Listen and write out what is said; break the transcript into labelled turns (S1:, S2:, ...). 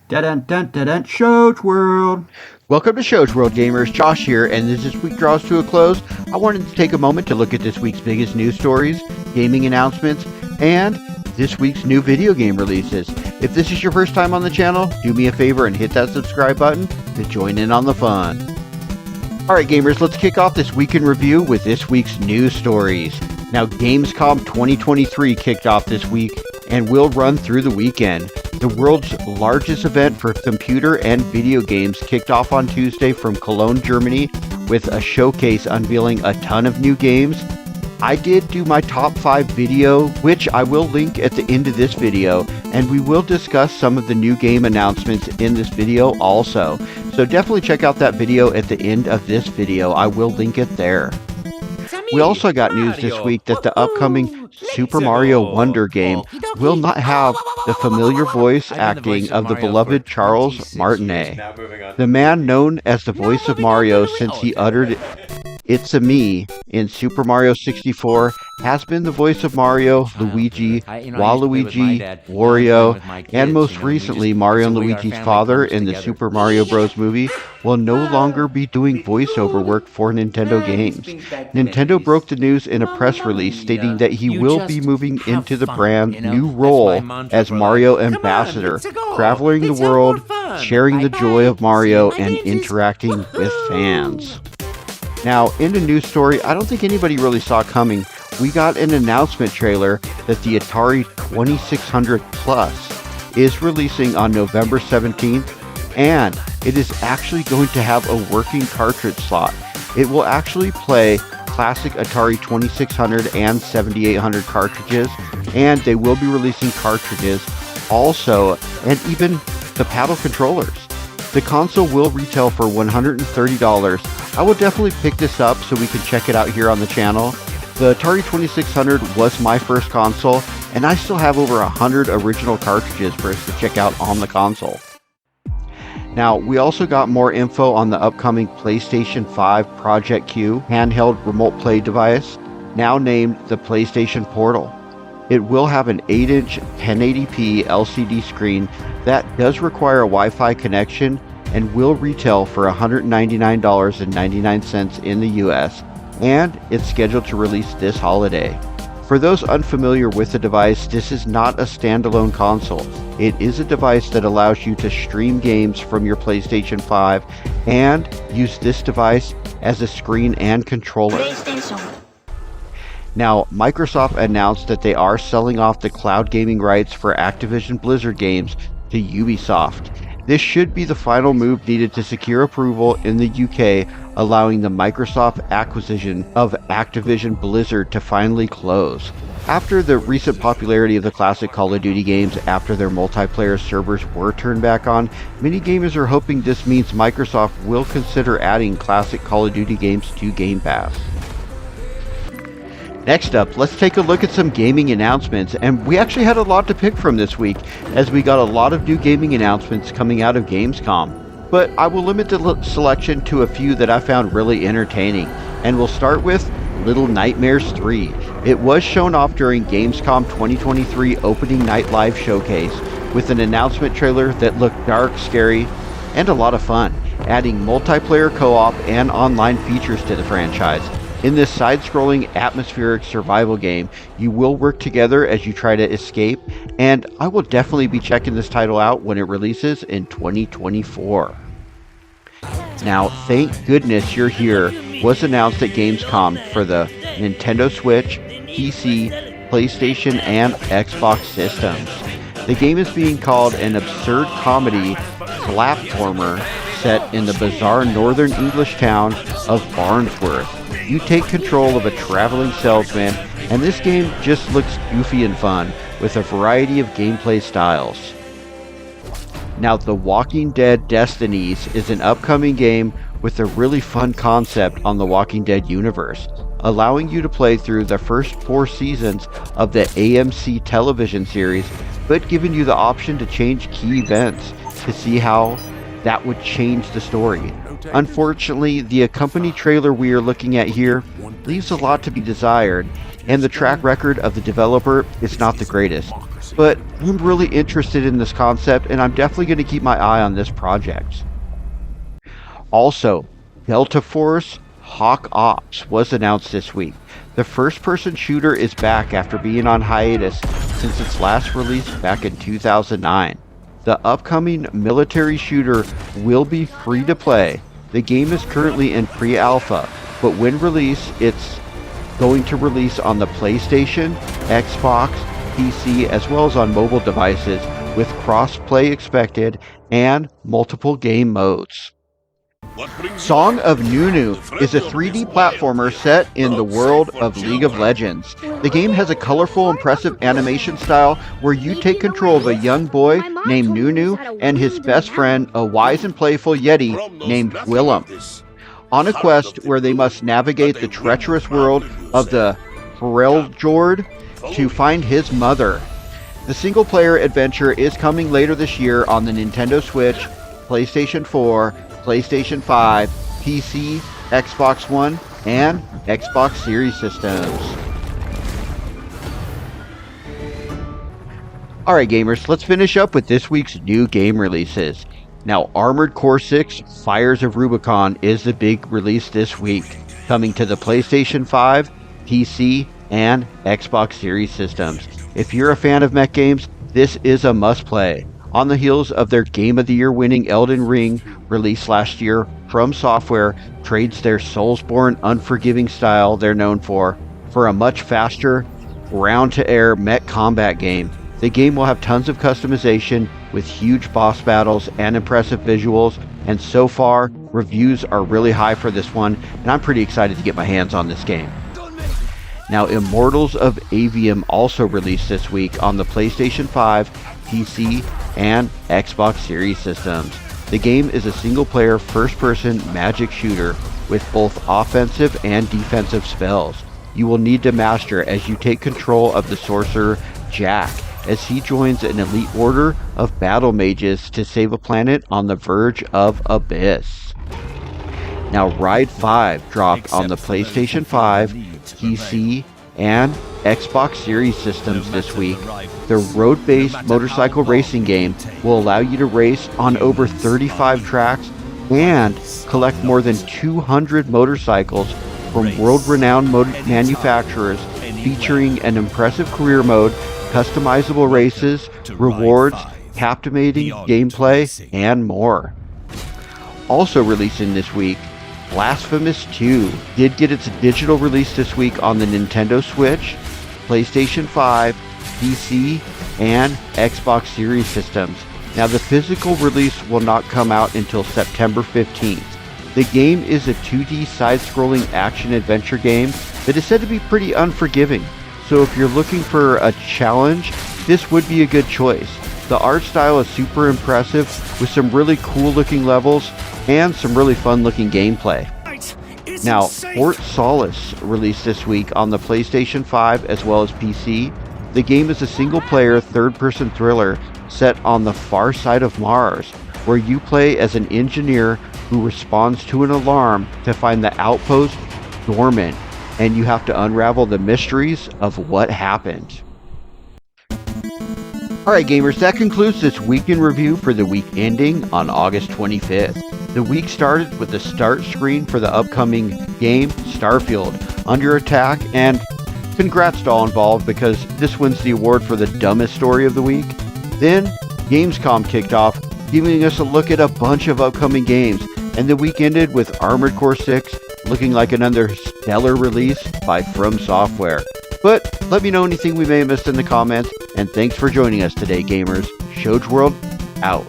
S1: Dun-dun-dun-dun-dun, Show's World.
S2: Welcome to Show's World, gamers. Josh here, and as this week draws to a close, I wanted to take a moment to look at this week's biggest news stories, gaming announcements, and this week's new video game releases. If this is your first time on the channel, do me a favor and hit that subscribe button to join in on the fun. Alright gamers, let's kick off this week in review with this week's news stories. Now, Gamescom 2023 kicked off this week and will run through the weekend. The world's largest event for computer and video games kicked off on Tuesday from Cologne, Germany, with a showcase unveiling a ton of new games. I did do my top 5 video, which I will link at the end of this video, and we will discuss some of the new game announcements in this video also. So definitely check out that video at the end of this video. I will link it there. We also got news this week that the upcoming Super Mario Wonder game will not have the familiar voice acting of the beloved Charles Martinet. The man known as the voice of Mario since he uttered "It's a me" in Super Mario 64 has been the voice of Mario, Luigi, Waluigi, Wario, and most recently Mario and Luigi's father in the Super Mario Bros. Movie, will no longer be doing voiceover work for Nintendo games. Nintendo broke the news in a press release stating that he will be moving into the brand's new role as Mario Ambassador, traveling the world, sharing the joy of Mario, and interacting with fans. Now, in the news story, I don't think anybody really saw coming. We got an announcement trailer that the Atari 2600 Plus is releasing on November 17th, and it is actually going to have a working cartridge slot. It will actually play classic Atari 2600 and 7800 cartridges, and they will be releasing cartridges also, and even the paddle controllers. The console will retail for $130. I will definitely pick this up so we can check it out here on the channel. The Atari 2600 was my first console, and I still have over 100 original cartridges for us to check out on the console. Now, we also got more info on the upcoming PlayStation 5 Project Q handheld remote play device, now named the PlayStation Portal. It will have an 8-inch 1080p LCD screen that does require a Wi-Fi connection and will retail for $199.99 in the US, and it's scheduled to release this holiday. For those unfamiliar with the device, this is not a standalone console. It is a device that allows you to stream games from your PlayStation 5 and use this device as a screen and controller. Now, Microsoft announced that they are selling off the cloud gaming rights for Activision Blizzard games to Ubisoft. This should be the final move needed to secure approval in the UK, allowing the Microsoft acquisition of Activision Blizzard to finally close. After the recent popularity of the classic Call of Duty games after their multiplayer servers were turned back on, many gamers are hoping this means Microsoft will consider adding classic Call of Duty games to Game Pass. Next up, let's take a look at some gaming announcements, and we actually had a lot to pick from this week, as we got a lot of new gaming announcements coming out of Gamescom. But I will limit the selection to a few that I found really entertaining, and we'll start with Little Nightmares 3. It was shown off during Gamescom 2023 opening night live showcase, with an announcement trailer that looked dark, scary, and a lot of fun, adding multiplayer co-op and online features to the franchise. In this side-scrolling atmospheric survival game, you will work together as you try to escape, and I will definitely be checking this title out when it releases in 2024. Now, thank goodness Youre Here was announced at Gamescom for the Nintendo Switch, PC, PlayStation, and Xbox systems. The game is being called an absurd comedy platformer set in the bizarre northern English town of Barnsworth. You take control of a traveling salesman, and this game just looks goofy and fun, with a variety of gameplay styles. Now, The Walking Dead Destinies is an upcoming game with a really fun concept on the Walking Dead universe, allowing you to play through the first 4 seasons of the AMC television series, but giving you the option to change key events to see how that would change the story. Unfortunately, the accompanied trailer we are looking at here leaves a lot to be desired, and the track record of the developer is not the greatest. but I'm really interested in this concept, and I'm definitely going to keep my eye on this project. Also, Delta Force Hawk Ops was announced this week. The first-person shooter is back after being on hiatus since its last release back in 2009. The upcoming military shooter will be free to play. The game is currently in pre-alpha, but when released, it's going to release on the PlayStation, Xbox, PC, as well as on mobile devices, with cross-play expected and multiple game modes. Song of Nunu is a 3D platformer set in the world of League of Legends. The game has a colorful, impressive animation style where you take control of a young boy named Nunu and his best friend, a wise and playful Yeti named Willem, on a quest where they must navigate the treacherous world of the Freljord to find his mother. The single-player adventure is coming later this year on the Nintendo Switch, PlayStation 4, PlayStation 5, PC, Xbox One, and Xbox Series systems. Alright gamers, let's finish up with this week's new game releases. Now, Armored Core 6 Fires of Rubicon is the big release this week, coming to the PlayStation 5, PC, and Xbox Series systems. If you're a fan of mech games, this is a must-play. On the heels of their Game of the Year winning Elden Ring, released last year, From Software trades their Soulsborne unforgiving style they're known for a much faster, ground-to-air mech combat game. The game will have tons of customization with huge boss battles and impressive visuals, and so far, reviews are really high for this one, and I'm pretty excited to get my hands on this game. Now, Immortals of AVM also released this week on the PlayStation 5, PC, and Xbox Series systems. The game is a single-player, first-person magic shooter with both offensive and defensive spells. You will need to master as you take control of the sorcerer Jack, as he joins an elite order of battle mages to save a planet on the verge of abyss. Now, Ride 5 dropped on the PlayStation 5, PC, and Xbox Series systems this week. The road-based motorcycle racing game will allow you to race on over 35 tracks and collect more than 200 motorcycles from world-renowned manufacturers, featuring an impressive career mode, customizable races, rewards, captivating gameplay, and more. Also releasing this week, Blasphemous II did get its digital release this week on the Nintendo Switch, PlayStation 5, PC, and Xbox Series systems. Now, the physical release will not come out until September 15th. The game is a 2D side-scrolling action-adventure game that is said to be pretty unforgiving, so if you're looking for a challenge, this would be a good choice. The art style is super impressive with some really cool-looking levels and some really fun-looking gameplay. Now, Fort Solace released this week on the PlayStation 5 as well as PC. The game is a single-player, third-person thriller set on the far side of Mars, where you play as an engineer who responds to an alarm to find the outpost dormant, and you have to unravel the mysteries of what happened. Alright gamers, that concludes this week in review for the week ending on August 25th. The week started with the start screen for the upcoming game, Starfield, Under Attack, and congrats to all involved because this wins the award for the dumbest story of the week. Then, Gamescom kicked off, giving us a look at a bunch of upcoming games, and the week ended with Armored Core 6 looking like another stellar release by From Software. But let me know anything we may have missed in the comments, and thanks for joining us today, gamers. Shoge World, out.